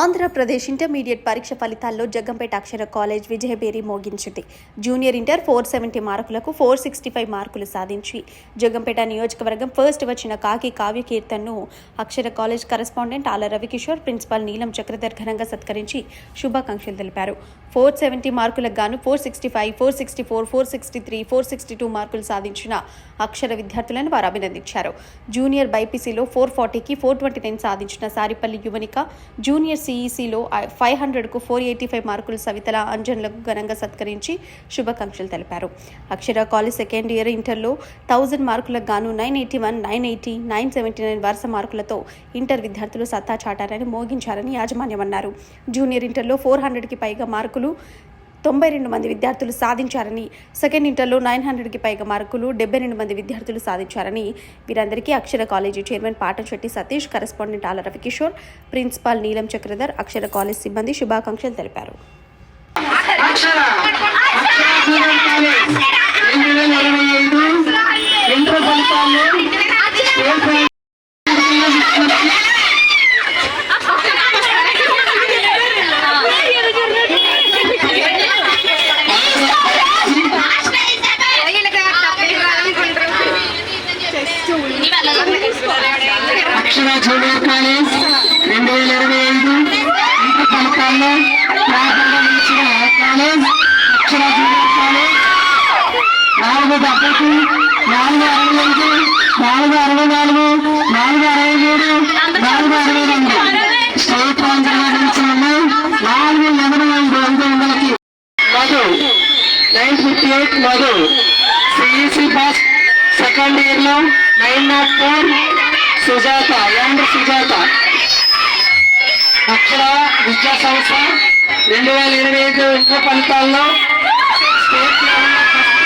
Andhra Pradesh intermediate పరీక్ష ఫలితాల్లో జగ్గంపేట అక్షర college విజయభేరి మోగించింది. Junior inter 470 మార్కులకు 465 మార్కులు సాధించి జగ్గంపేట నియోజకవర్గం ఫస్ట్ వచ్చిన కాకి కావ్య కీర్తన్ను అక్షర college correspondent Ala Ravikishore, principal నీలం చక్రధర్ ఘనంగా సత్కరించి శుభాకాంక్షలు తెలిపారు. 470 మార్కులకు గాను 465, 464, 463, 462 మార్కులు సాధించిన అక్షర విద్యార్థులను వారు అభినందించారు. జూనియర్ బైపీసీలో 440కి 429 సాధించిన సారిపల్లి యువనిక, జూనియర్ సిఈసిలో 500కు 485 మార్కులు సవితల అంజన్లకు ఘనంగా సత్కరించి శుభాకాంక్షలు తెలిపారు. అక్షర కాలేజ్ సెకండ్ ఇయర్ ఇంటర్లో 1000 మార్కులకు గాను 981, 980, 979 వరుస మార్కులతో ఇంటర్ విద్యార్థులు సత్తా చాటారని మోగించారని యాజమాన్యం అన్నారు. జూనియర్ ఇంటర్లో 400కి పైగా మార్కులు 92 మంది విద్యార్థులు సాధించారని, సెకండ్ ఇంటర్లో 900కి పైగా మార్కులు 72 మంది విద్యార్థులు సాధించారని, వీరందరికీ Akshara college chairman Patamsetti Satish, correspondent Ala Ravikishore, principal నీలం చక్రధర్, అక్షర కాలేజ్ సిబ్బంది శుభాకాంక్షలు తెలిపారు. అక్షర జూనియర్ కాలేజ్ 2025 ఇంటర్ ఫలితాల్లో ప్రారంభించిన కాలేజ్ అక్షర జూనియర్ కాలేజ్ 470, 465, 464, 463, 462 స్టేట్ ర్యాంక్ నిర్వహించడంలో 485 Madhu 958 Madhu CEC pass second year లో 904 సుజాత యాండ్ర సుజాత అక్షర విద్యా సంస్థ 2025 ఇంటర్ ఫలితాల్లో స్టేట్ లెవెల్లో ఫస్ట్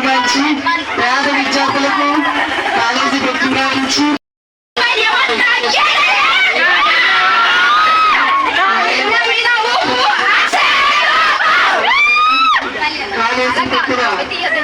నిలిచిన పేద విద్యార్థులకు కాలేజీ ప్రతిపాదించి కాలేజీ